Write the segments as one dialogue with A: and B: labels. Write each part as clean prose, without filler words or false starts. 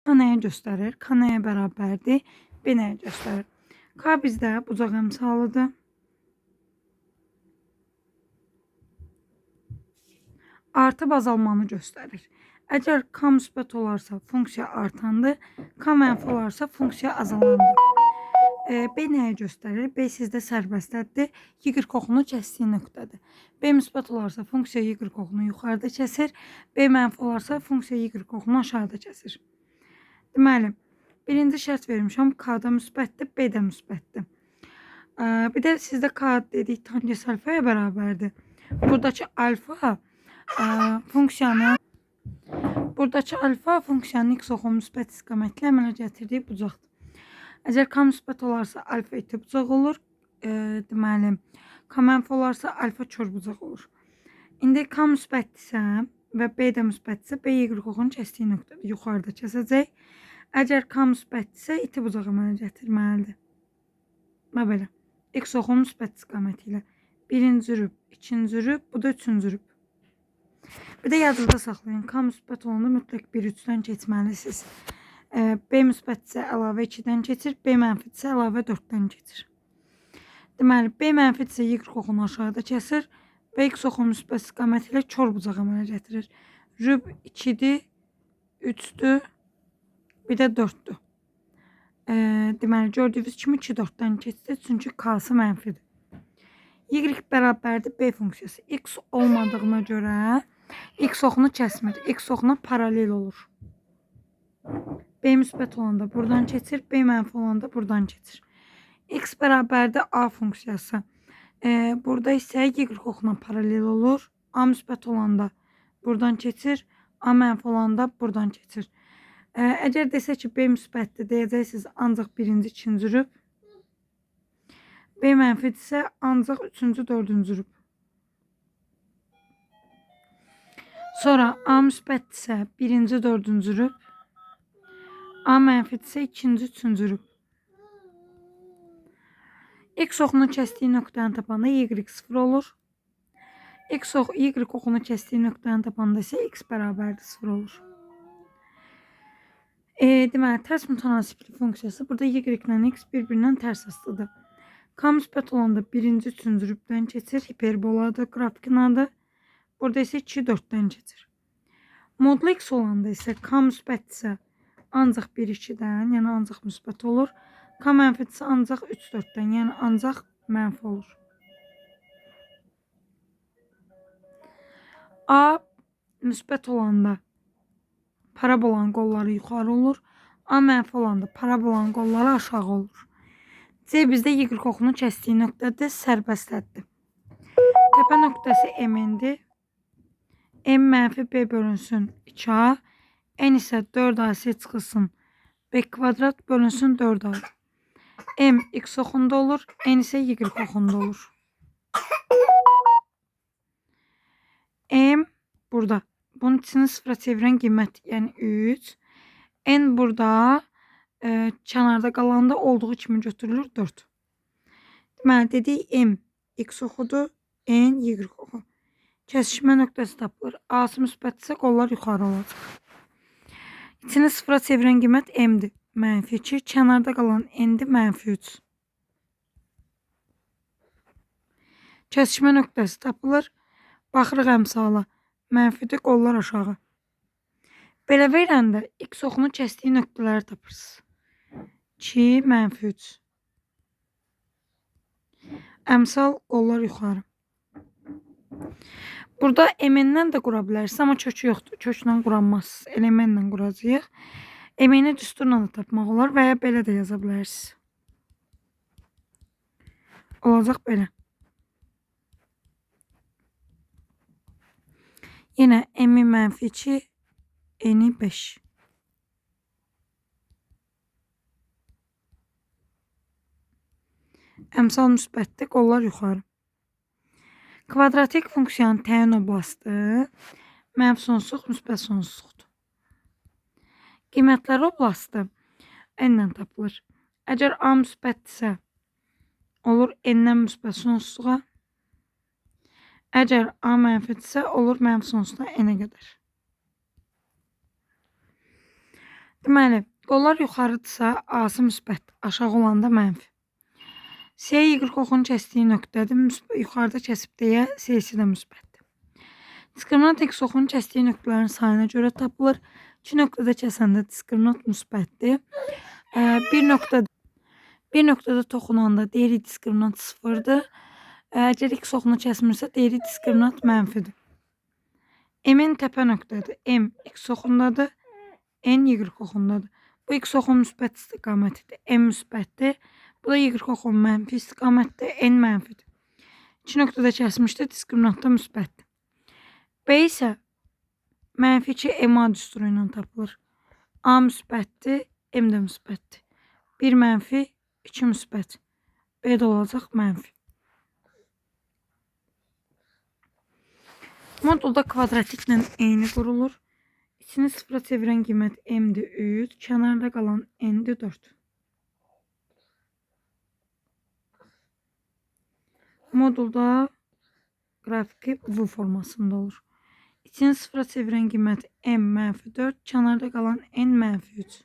A: A nəyi göstərir? K nəyə bərabərdir? B nəyi göstərir? K bizdə bucaq əmsalıdır. Artıb azalmanı göstərir. Əgər K müsbət olarsa funksiya artandır, K mənfi olarsa funksiya azalandır. B nəyi göstərir? B sizdə sərbəstədir. Y oxunu kəsdiyi nöqtədir. B müsbət olarsa funksiya Y oxunu yuxarıda kəsir. B mənfi olarsa funksiya Y oxunu aşağıda kəsir. Deməli, birinci şərt vermişəm. K-da müsbətdir, B də müsbətdir. Bir də sizdə K dedik tangens alfaya bərabərdir. Buradakı alfa funksiyanın x oxu müsbət istiqamətlə əmələ gətirdiyi bucaqdır. Əgər K müsbət olarsa alfa iti bucaq olur. Deməli, K mənfi olarsa alfa kör bucaq olur. İndi K müsbətdirsə və B də müsbətdirsə, B Y oxunu kəsdiyi nöqtədir. Yuxarıda kəsəcək. Əgər K müsbətdirsə, iti bucaq əmələ gətirməlidir. Və belə. X oxu müsbət istiqaməti ilə. Birinci rüb, ikinci rüb, bu da üçüncü rüb. Bir də yadınızda saxlayın. K müsbət olanda mütləq 1-3-dən keçməlisiniz. B müsbətdirsə əlavə 2-dən keçir, B mənfidirsə əlavə 4-dən keçir. Deməli, B mənfidirsə Y oxunu aşağıda kəsir və X oxu müsbət istiqaməti ilə kör bucaq əmələ gətirir. Rüb 2-dir, 3-dür, bir də 4-dür. Deməli, gördüyünüz kimi 2 4-dən keçdi, çünki K-sı mənfidir. Y bərabərdir B funksiyası. X olmadığına görə X oxunu kəsmir. X oxuna paralel olur. B müsbət olanda buradan keçir, B mənfi olanda buradan keçir. X bərabərdir A funksiyası. Burada isə Y oxuna paralel olur. A müsbət olanda buradan keçir, A mənfi olanda buradan keçir. Əgər desə ki, B müsbətdir, deyəcəksiniz ancaq birinci, ikinci rüb. B mənfidirsə ancaq üçüncü, dördüncü rüb. Sonra A müsbətdirsə birinci, dördüncü rüb. A mənfidirsə ikinci, üçüncü rüb. X oxunu kəsdiyi nöqtəni tapanda Y 0 olur. Y oxunu kəsdiyi nöqtəni tapanda isə X bərabərdir 0 olur. Deməli, tərs mütənasiblik funksiyası burada Y ilə X bir-birindən tərs asılıdır. K müsbət olanda birinci, üçüncü rübdən keçir, hiperboladır, qrafikin adı. Burada isə 2 4-dən keçir. Modlu X olanda isə K müsbətdirsə ancaq 1-2-dən, yəni ancaq müsbət olur. K mənfidirsə ancaq 3-4-dən, yəni ancaq mənfi olur. A müsbət olanda parabolanın qolları yuxarı olur. A mənfi olanda parabolanın qolları aşağı olur. C bizdə Y oxunu kəsdiyi nöqtədir, sərbəstədir. Təpə nöqtəsi M-indir. M mənfi B bölünsün 2A. N isə 4AC çıxılsın. B kvadrat bölünsün 4A. M X oxunda olur, N isə Y oxunda olur. M burada. Bunun içini sıfıra çevirən qiymət, yəni 3. N burada kənarda qalanda olduğu kimi götürülür 4. Deməli, dedik M X oxudur, N Y oxu. Kəsişmə nöqtəsi tapılır. A-sı müsbətdirsə qollar yuxarı olacaq. İçini sıfıra çevirən qiymət M-dir. Mənfi 2. Kənarda qalan N-dir. Mənfi 3. Kəsişmə nöqtəsi tapılır. Baxırıq əmsala. Mənfidir, qollar aşağı. Belə verəndə X oxunu kəsdiyi nöqtələri tapırsınız. 2, mənfi 3. Əmsal qollar yuxarı. Burada M-dən də qura bilərsiniz, amma kökü yoxdur. Köklə quranmaz. Elementlə quracağıq. M-ni düsturla da tapmaq olar və ya belə də yaza bilərsiniz. Olacaq belə. Yenə M-i mənfi 2, N-i 5. Əmsal müsbətdir, qollar yuxarı. Kvadratik funksiyanın təyin oblastı mənfi sonsuzluq, müsbət sonsuzluqdur. Qiymətlər oblastı N-lə tapılır. Əgər A müsbətdirsə, olur N-dən müsbət sonsuzluğa. Əgər A mənfidirsə, olur mənfi sonsuzluğa N-ə qədər. Deməli, qollar yuxarıdırsa A-sı müsbət, aşağı olanda mənfi. S Y oxun kəsdiyi nöqtədir. Yuxarıda kəsib deyə S-si də müsbətdir. Diskriminant X oxun kəsdiyi nöqtələrin sayına görə tapılır. 2 nöqtədə kəsəndə diskriminant müsbətdir. Bir nöqtədə toxunanda deyirik diskriminant sıfırdır. Əgər X oxunu kəsmirsə deyirik diskriminant mənfidir. M-in təpə nöqtədir. M X oxundadır. N Y oxundadır. Bu X oxun müsbət istiqamətidir. M müsbətdir. Bu da Y oxun mənfi istiqamətdir. N mənfidir. 2 nöqtədə kəsmişdir. Diskriminantda müsbətdir. B isə mənfi 2 M düsturu ilə tapılır. A müsbətdir. M də müsbətdir. 1 mənfi 2 müsbət. B də olacaq mənfi. Modulda kvadratiklə eyni qurulur. İçini sıfıra çevirən qiymət M-dir 3, kənarda qalan N-dir 4. Modulda qrafiki bu formasında olur. İçini sıfıra çevirən qiymət M mənfi 4, kənarda qalan N mənfi 3.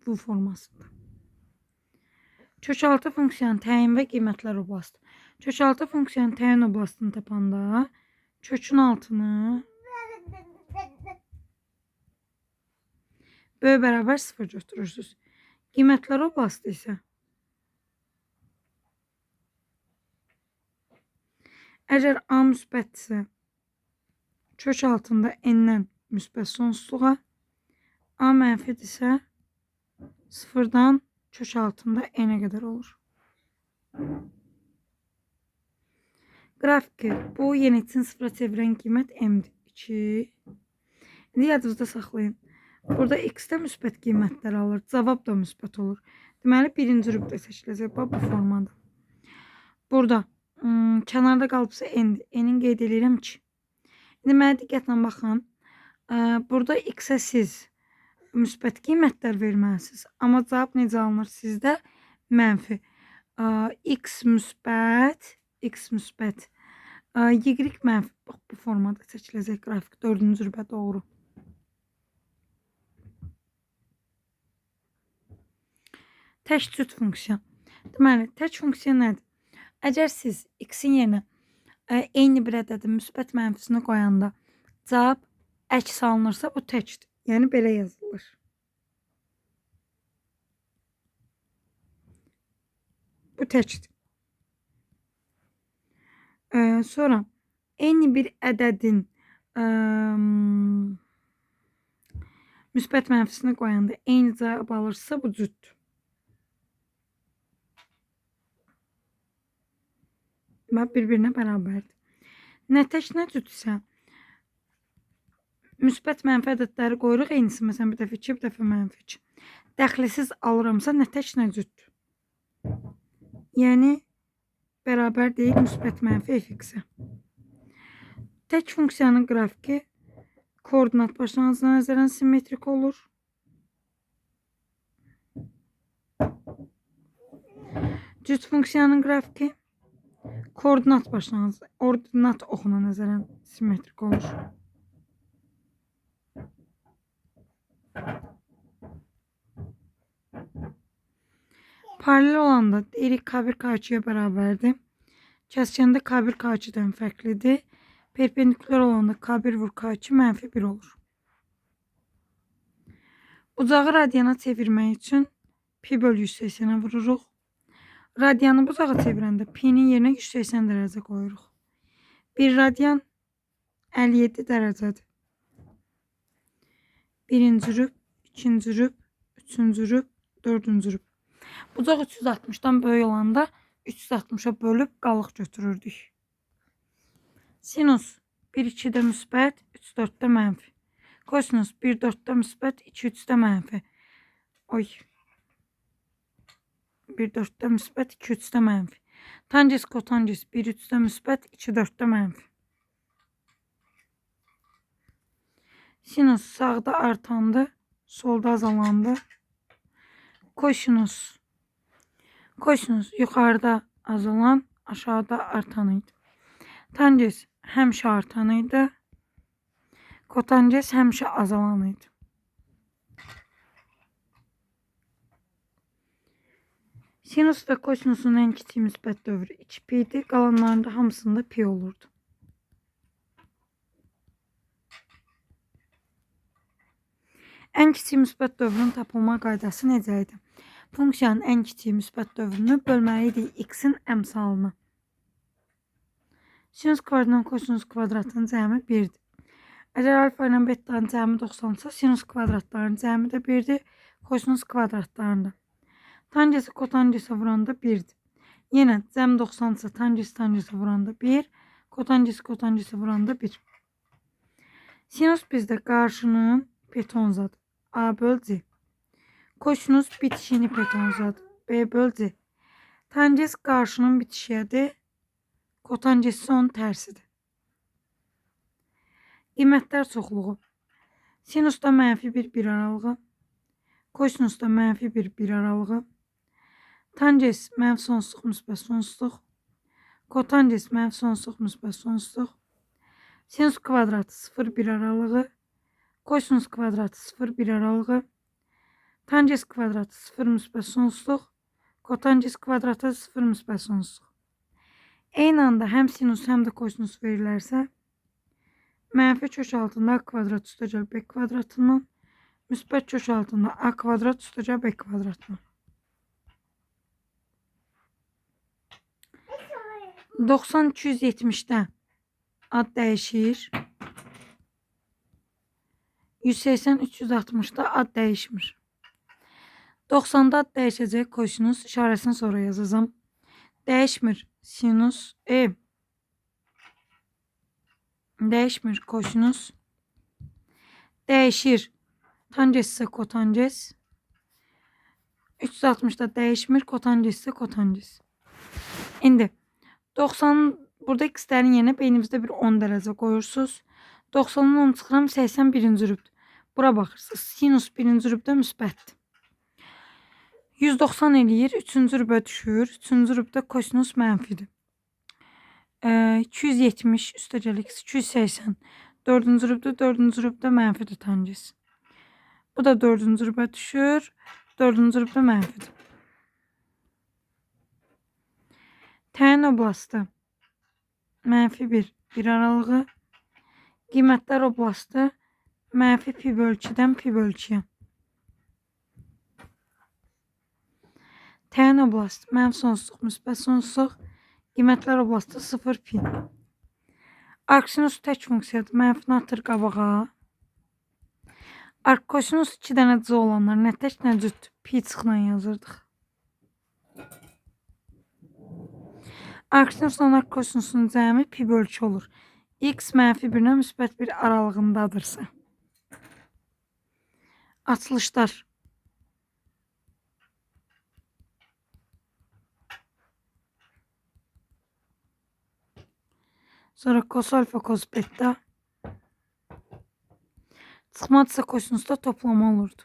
A: Bu formasında. Kökaltı funksiyanın təyin və qiymətlər oblastı. Kökaltı funksiyanın təyin oblastını tapanda kökün altını böyük bərabər 0 götürürsünüz. Qiymətlər oblastı isə əgər A müsbətdirsə kök altında N-dən müsbət sonsuzluğa, A mənfidirsə 0-dan kök altında N-ə qədər olur. Qrafiki bu yenitsin sıfıra çevirən qiymət M-dir 2. İndi yadınızda saxlayın. Burada X-də müsbət qiymətlər alır. Cavab da müsbət olur. Deməli birinci rübdə seçiləcək. Bu formada. Burada kənarda qalıbsa N-dir. N-in qeyd edirəm 2. İndi mənə diqqətlə baxın. Burada X-ə siz müsbət qiymətlər verməlisiniz. Amma cavab necə alınır sizdə? Mənfi. X müsbət, X müsbət. Y mənfi. Bax, bu formada seçiləcək qrafik. 4-cü rübə doğru. Tək cüt funksiya. Deməli, tək funksiya nədir? Əgər siz X-in yerinə eyni bir ədədin müsbət mənfisini qoyanda cavab əks alınırsa bu təkdir. Yəni belə yazılır. Bu təkdir. Sonra eyni bir ədədin müsbət mənfisini qoyanda eyni cavab alırsa bu cütdür. Bir-birinə bərabərdir. Nə tək nə cütsə müsbət mənfi ədədləri qoyuruq eynisi. Məsələn, bir dəfə 2, bir dəfə mənfi 2. Dəxlisiz alıramsa nə tək nə cütdür. Yəni bərabər deyil müsbət mənfi f(x)-ə. Tək funksiyanın qrafiki koordinat başlanğıcına nəzərən simmetrik olur. Cüt funksiyanın qrafiki koordinat başlanğıcı, ordinat oxuna nəzərən simmetrik olur. Paralel olanda deyirik K1 K2'ye bərabərdir. Kəskəndə K1 K2'dən fərqlidir. Perpendikülər olanda K1 vur K2 mənfi 1 olur. Bucağı radyana çevirmək üçün pi bölü 180'ə vururuq. Radyanı bucağa çevirəndə pi-nin yerinə 180 dərəcə qoyuruq. 1 radyan 57 dərəcədir. Birinci rüb, ikinci rüb, üçüncü rüb, dördüncü rüb. Bucaq 360'dan böyük olanda 360'a bölüb qalıq götürürdük. Sinus 1-2'də müsbət, 3-4'də mənfi. Kosinus 1-4'də müsbət, 2-3'də mənfi. 1-4'də müsbət, 2-3'də mənfi. Tangis kotangis 1-3'də müsbət, 2-4'də mənfi. Sinus sağda artandı, solda azalandı. Kosinus yuxarıda azalan, aşağıda artan idi. Tangis həmişə artan idi. Kotances həmişə azalan idi. Sinus və kosinusun ən kiçik müsbət dövrü 2pi idi. Qalanlarında hamısında pi olurdu. Ən kiçik müsbət dövrün tapılma qaydası necə idi? Funksiyanın ən kiçik müsbət dövrünü bölməliydik x-in əmsalına. Sinus kvadratının kosinus kvadratının cəmi 1'dir. Əgər alfa ilə betanın cəmi 90-sa, sinus kvadratlarının cəmi də 1'dir, kosinus kvadratlarında. Tangesi kotangesə vuranda 1'dir. Yenə cəm 90-sa, tangesi vuranda 1, kotangesə vuranda 1. Sinus bizdə qarşının petonzadır. A böl C. Kosinus bitişini petonzadır. B böl C. Tanges qarşının bitişidir. Kotangesi onun tərsidir. Qiymətlər çoxluğu. Sinusda -1 1 aralığı. Kosinusda -1 1 aralığı. Tanges mənfi sonsluq müsbət sonsluq. Kotanges mənfi sonsluq müsbət sonsluq. Sinus kvadratı 0 1 aralığı. Kosinus kvadratı 0 1 aralığı. Tanges kvadratı 0 müsbət sonsluq. Kotanges kvadratı 0 müsbət sonsluq. Eyni anda həm sinus həm də kosinus verilərsə, mənfi kök altında a kvadrat üstəcəl b kvadratından, müsbət kök altında a kvadrat üstəcəl b kvadratından. 90-270'də ad dəyişir. 180-360'da ad dəyişmir. 90'da ad dəyişəcək kosinus işarəsini sonra yazacağım. Dəyişmir sinus dəyişmir kosinus. Dəyişir tanges ise kotanges. 360'da dəyişmir kotanges ise kotanges. İndi 90 burada x'lərin yerine beynimizdə bir 10 dərəcə qoyursunuz. 90'dan 10 çıxıram 81-ci rübdür. Bura baxırsınız. Sinus 1-ci rübdə müsbətdir. 190 eləyir. 3-cü rübə düşür. 3-cü rübdə kosinus mənfidir. 270 üstəcəl x 280. 4-cü rübdə 4-cü rübdə mənfidir tanges. Bu da 4-cü rübə düşür. 4-cü rübdə mənfidir. Təyin oblastı -1 1 aralığı. Qiymətlər oblastı -pi böl 2'dən pi böl 2'yə. Təyin oblastı mənfi sonsluq müsbət sonsluq. Qiymətlər oblastı 0 pi. Arcsinus tək funksiyadır. Mənfini atır qabağa. Arccosinus 2 dənə c olanlar nə tək nə cüt pi çıxla yazırdıq. Arcsinusla arccosinusun cəmi pi böl 2 olur. X -1-dən müsbət 1 aralığındadırsa. Açılışlar. Sonra cos alfa cos beta. Çıxmadsa kosinusda toplama olurdu.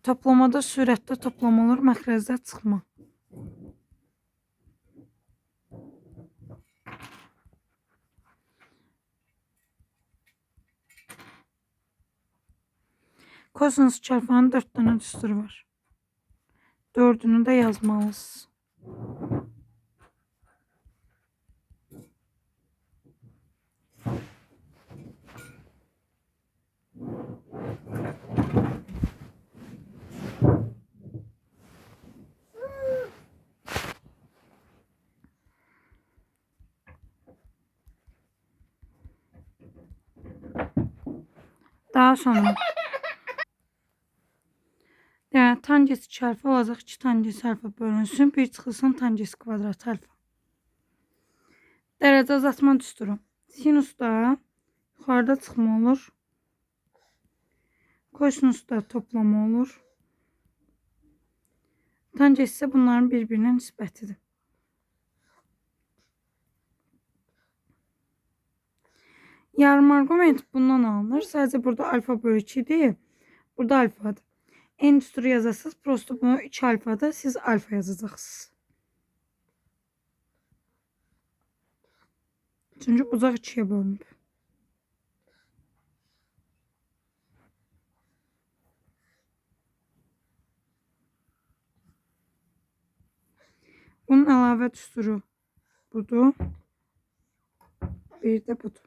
A: Toplamada sürətdə toplama olur, məxrəcdə çıxma. Kosinus 2 alfanın 4 dənə düsturu var. 4'ünü də yazmalısınız. Daha sonra yəni tanges 2 alfa olacaq. 2 tanges alfa bölünsün. 1 çıxılsın tanges kvadrat alfa. Dərəcə azaltma düsturu. Sinusda yuxarıda çıxma olur. Kosinusda toplama olur. Tanges ise bunların birbirine nisbətidir. Yarım arqument bundan alınır. Sadece burada alfa bölü 2'dir. Burada alfadır. En düsturu yazarsınız. Prosto bunu 3 alfada siz alfa yazacaksınız. Çünki bucaq ikiyə bölünüb. Bunun əlavə düsturu budur. Bir də budur.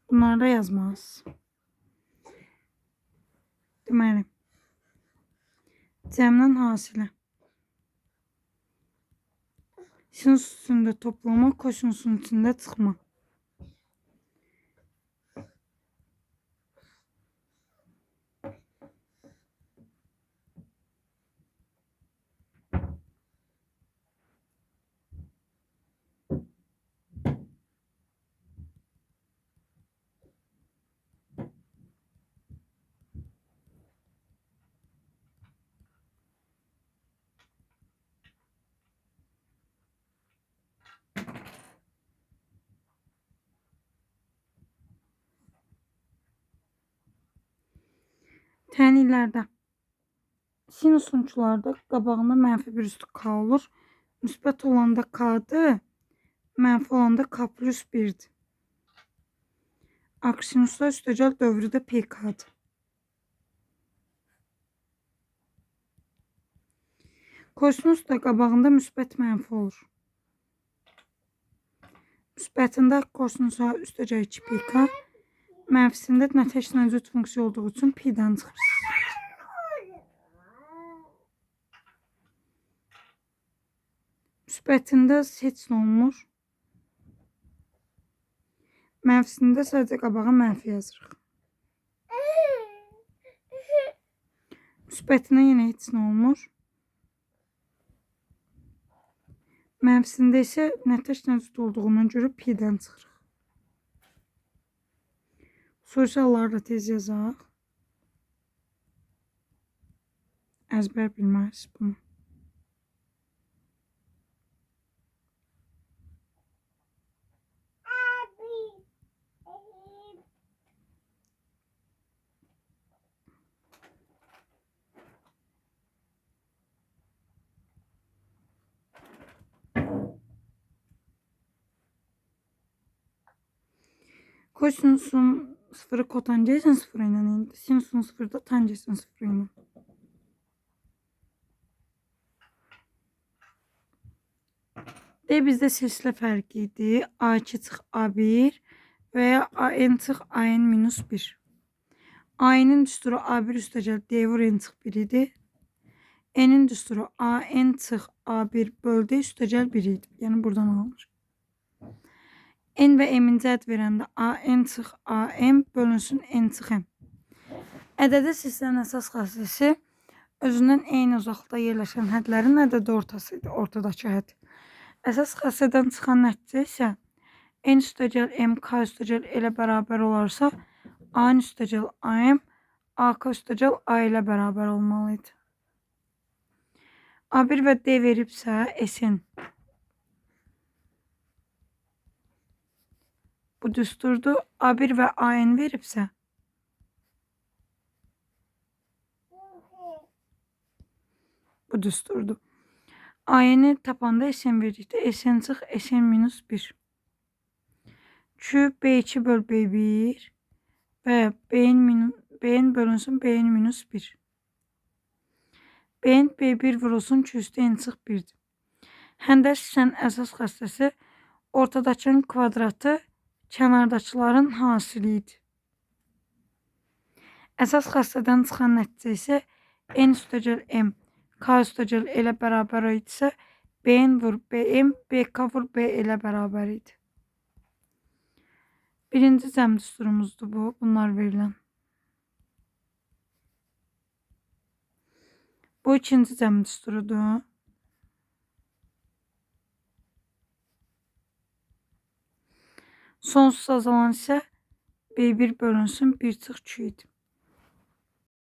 A: Bunları da yazmalısınız. Deməli, cəmdən hasilə. Sinus üstündə toplama, kosinusun içində çıxma. Tənliklərdə sinusun uçlarda qabağında mənfi bir üstü K olur. Müsbət olanda K'dır, mənfi olanda K plus 1'dir. Aksinusda üstəcəl dövrü də PK'dır. Kosinus da qabağında müsbət mənfi olur. Müsbətində kosinusa üstəcəl 2 PK, mənfisində nəticədən cüt funksiya olduğu üçün P'dən çıxır. Müsbətində heç nə olmur. Mənfisində sadəcə qabağa mənfi yazırıq. Müsbətinə yenə heç nə olmur. Mənfisində isə nəticədən cüt olduğundan görə P'dən çıxırıq. Sualları da tez yazaq. Əzbər bilməlisiniz bunu. Kosinusun sıfırı kotangesin sıfırı ilə indi. Sinusun sıfırı da tangesin sıfırı ilə. D bizdə silsilə fərqi idi. A2 çıx A1 və ya AN çıx AN minus 1. AN'in düsturu A1 üstəcəl D vur N çıx 1 idi. N'in düsturu AN çıx A1 böl D üstəcəl 1 idi. Yəni buradan alınır. N və M-in cəhd verəndə AN çıx AM bölünsün N çıx M. Ədədi silsilənin əsas xassəsi özündən eyni uzaqlıqda yerləşən hədlərin ədədi ortası idi, ortadakı hədd. Əsas xassədən çıxan nəticə isə N üstəcəl M K üstəcəl elə bərabər olarsa AN üstəcəl AM AK üstəcəl A ilə bərabər olmalıydı. A1 və D veribsə SN. Bu düsturdur. A1 və AN veribsə bu düsturdur. AN'i tapanda SN verdikdə SN çıx SN minus 1. Küp B2 böl B1 və B'nin bölünsün B'nin minus 1. B'nin B1 vurulsun Q üstü N çıx 1'dir. Həndəş hissənin əsas xassəsi ortadakının kvadratı kənardakıların hasili idi. Əsas xassədən çıxan nəticə isə N üstəcəl M K üstəcəl elə bərabər idisə B'n vur BM BK vur B elə bərabər idi. Birinci cəm düsturumuzdur bu. Bunlar verilən. Bu ikinci cəm düsturudur. Sonsuz azalan isə B1 bölünsün 1 çıx 2 idi.